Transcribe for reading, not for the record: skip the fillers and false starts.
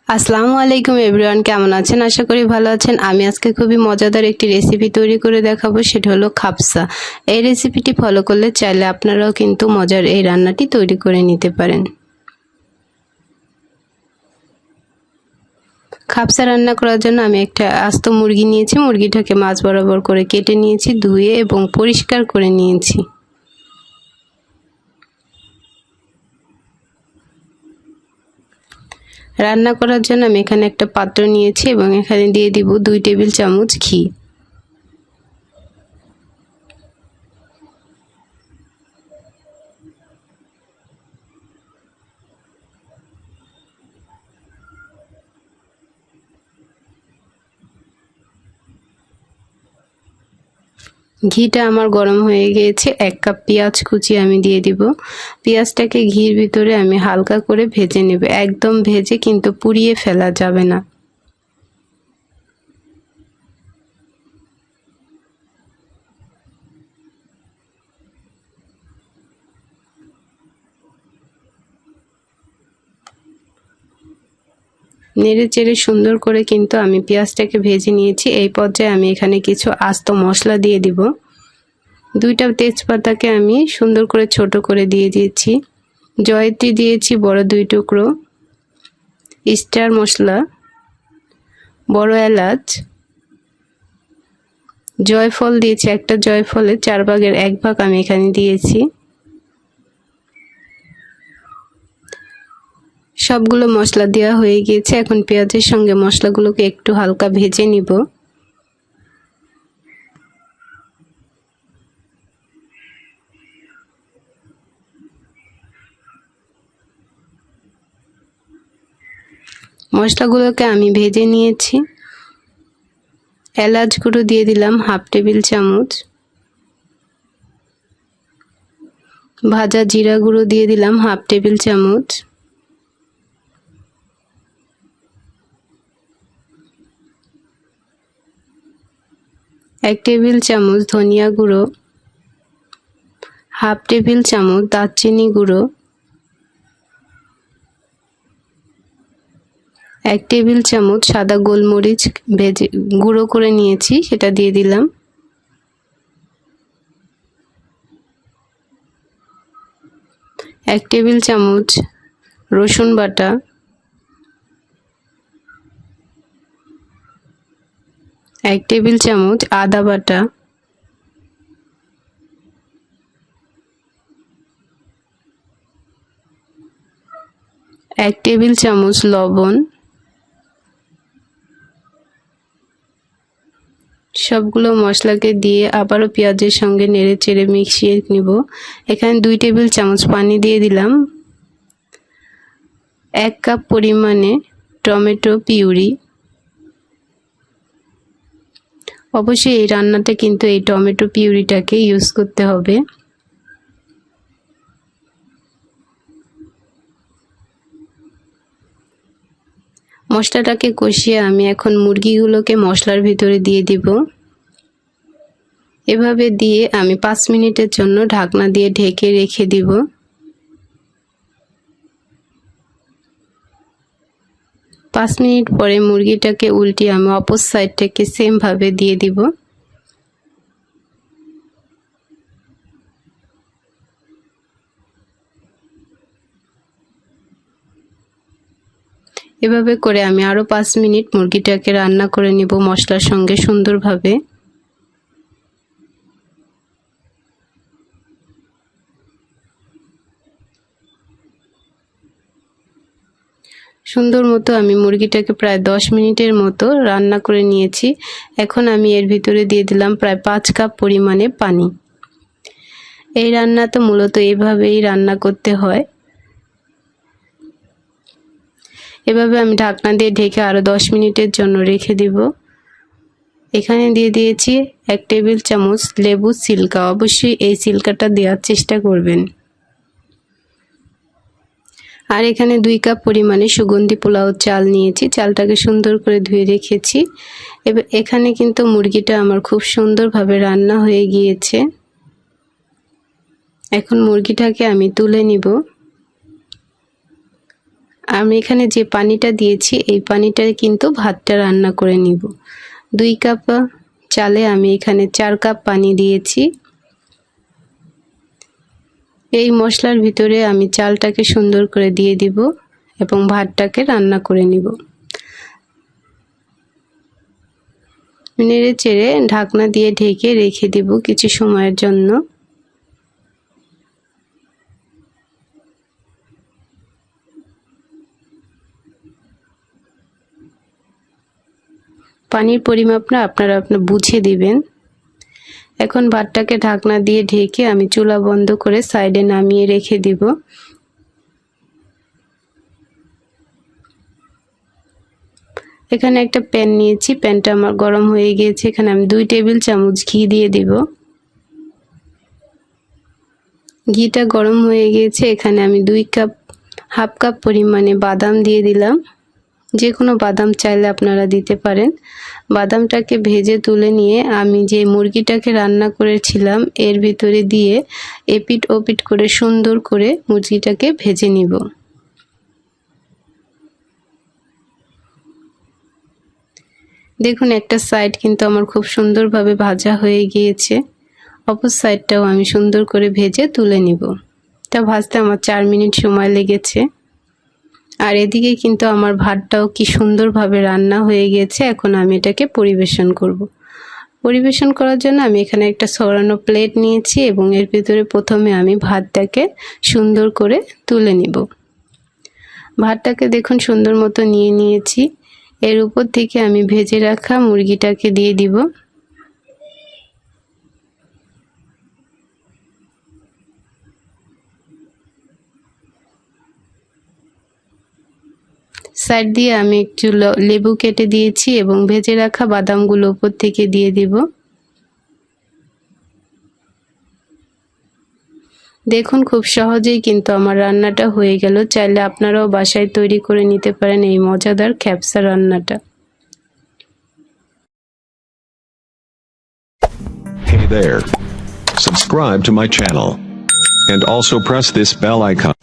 আসসালামু আলাইকুম এভরিওয়ান, কেমন আছেন? আশা করি ভালো আছেন। আমি আজকে খুবই মজাদার একটি রেসিপি তৈরি করে দেখাবো, সেটা হলো খাবসা। এই রেসিপিটি ফলো করলে চাইলে আপনারাও কিন্তু মজার এই রান্নাটি তৈরি করে নিতে পারেন। খাবসা রান্না করার জন্য আমি একটা আস্ত মুরগি নিয়েছি। মুরগিটাকে মাছ বরাবর করে কেটে নিয়েছি, ধুয়ে এবং পরিষ্কার করে নিয়েছি। রান্না করার জন্য আমি এখানে একটা পাত্র নিয়েছি এবং এখানে দিয়ে দিব 2 টেবিল চামচ ঘি। ঘিটা আমার গরম হয়ে গিয়েছে। 1 কাপ পেঁয়াজ কুচি আমি দিয়ে দিব। পেঁয়াজটাকে ঘির ভিতরে আমি হালকা করে ভেজে নেব, একদম ভেজে কিন্তু পুড়িয়ে ফেলা যাবে না। নেড়ে চেড়ে সুন্দর করে কিন্তু আমি পেঁয়াজটাকে ভেজে নিয়েছি। এই পর্যায়ে আমি এখানে কিছু আস্ত মশলা দিয়ে দিব। 2টা তেজপাতাকে আমি সুন্দর করে ছোট করে দিয়ে দিয়েছি। জয়িত্রী দিয়েছি বড় 2 টুকরো, স্টার মশলা, বড় এলাচ, জয়ফল দিয়েছি একটা, জয়ফলের 4 ভাগের 1 ভাগ আমি এখানে দিয়েছি। সবগুলো মশলা দেওয়া হয়ে গিয়েছে। এখন পেঁয়াজের সঙ্গে মশলাগুলোকে একটু হালকা ভেজে নিব। মশলাগুলোকে আমি ভেজে নিয়েছি। এলাচ গুঁড়ো দিয়ে দিলাম 1/2 টেবিল চামচ, ভাজা জিরা গুঁড়ো দিয়ে দিলাম 1/2 টেবিল চামচ, এক টেবিল চামচ ধনিয়া গুঁড়ো, 1/2 টেবিল চামচ দারচিনি গুঁড়ো, 1 টেবিল চামচ সাদা গোলমরিচ ভেজে গুঁড়ো করে নিয়েছি, সেটা দিয়ে দিলাম। এক টেবিল চামচ রসুন বাটা, 1 টেবিল চামচ আদা বাটা, 1 টেবিল চামচ লবণ। সবগুলো মশলাকে দিয়ে আবারও পেঁয়াজের সঙ্গে নেড়ে চেড়ে মিশিয়ে নিব। এখানে 2 টেবিল চামচ পানি দিয়ে দিলাম। 1 কাপ পরিমাণে টমেটো পিউরি। অবশ্যই এই রান্নাতে কিন্তু এই টমেটো পিউরিটাকে ইউজ করতে হবে। মশলাটাকে কষিয়ে আমি এখন মুরগিগুলোকে মশলার ভিতরে দিয়ে দিব। এভাবে দিয়ে আমি 5 মিনিটের জন্য ঢাকনা দিয়ে ঢেকে রেখে দিব। 5 মিনিট পরে মুরগিটাকে উল্টিয়ে আমি অপর সাইডটাকে সেম ভাবে দিয়ে দিব। এভাবে করে আমি আরো 5 মিনিট মুরগিটাকে রান্না করে নিব মশলার সঙ্গে সুন্দরভাবে। সুন্দর মতো আমি মুরগিটাকে প্রায় 10 মিনিটের মতো রান্না করে নিয়েছি। এখন আমি এর ভিতরে দিয়ে দিলাম প্রায় 5 কাপ পরিমাণে পানি। এই রান্না তো মূলত এভাবেই রান্না করতে হয়। এভাবে আমি ঢাকনা দিয়ে ঢেকে আরো 10 মিনিটের জন্য রেখে দিব। এখানে দিয়ে দিয়েছি 1 টেবিল চামচ লেবু সিলকা। অবশ্যই এই সিলকাটা দেওয়ার চেষ্টা করবেন। আর এখানে 2 কাপ পরিমাণে সুগন্ধি পোলাও চাল নিয়েছি। চালটাকে সুন্দর করে ধুয়ে রেখেছি। এখানে কিন্তু মুরগিটা আমার খুব সুন্দরভাবে রান্না হয়ে গিয়েছে। এখন মুরগিটাকে আমি তুলে নিব। আমি এখানে যে পানিটা দিয়েছি এই পানিটায় কিন্তু ভাতটা রান্না করে নিব। 2 কাপ চালে আমি এখানে 4 কাপ পানি দিয়েছি। এই মশলার ভিতরে আমি চালটাকে সুন্দর করে দিয়ে দিব এবং ভাতটাকে রান্না করে নিব। নেড়ে চেড়ে ঢাকনা দিয়ে ঢেকে রেখে দিব কিছু সময়ের জন্য। পানির পরিমাপটা আপনারা বুঝে দিবেন। এখন ভাতটাকে ঢাকনা দিয়ে ঢেকে আমি চুলা বন্ধ করে সাইডে নামিয়ে রেখে দিব। এখানে একটা প্যান নিয়েছি, প্যানটা আমার গরম হয়ে গিয়েছে। এখানে আমি 2 টেবিল চামচ ঘি দিয়ে দিব। ঘিটা গরম হয়ে গিয়েছে, এখানে আমি 1/2 কাপ পরিমাণে বাদাম দিয়ে দিলাম। যে কোনো বাদাম চাইলে আপনারা দিতে পারেন। বাদামটাকে ভেজে তুলে নিয়ে আমি যে মুরগিটাকে রান্না করেছিলাম এর ভিতরে দিয়ে এপিট ওপিট করে সুন্দর করে মুরগিটাকে ভেজে নিব। দেখুন একটা সাইড কিন্তু আমার খুব সুন্দরভাবে ভাজা হয়ে গিয়েছে, অপর সাইডটাও আমি সুন্দর করে ভেজে তুলে নিব। তা ভাজতে আমার 4 মিনিট সময় লেগেছে। আর এদিকে কিন্তু আমার ভাতটাও কি সুন্দরভাবে রান্না হয়ে গিয়েছে। এখন আমি এটাকে পরিবেশন করব। পরিবেশন করার জন্য আমি এখানে একটা সরানো প্লেট নিয়েছি এবং এর ভিতরে প্রথমে আমি ভাতটাকে সুন্দর করে তুলে নিব। ভাতটাকে দেখুন সুন্দর মতো নিয়ে নিয়েছি। এর উপর থেকে আমি ভেজে রাখা মুরগিটাকে দিয়ে দিব। সাইড দিয়ে আমি একটু লেবু কেটে দিয়েছি এবং ভেজে রাখা বাদামগুলো উপর থেকে দিয়ে দিব। দেখুন খুব সহজেই কিন্তু আমার রান্নাটা হয়ে গেল। চাইলে আপনারাও বাসায় তৈরি করে নিতে পারেন এই মজাদার খ্যাপসা রান্নাটা। Hey there. Subscribe to my channel. And also press this bell icon.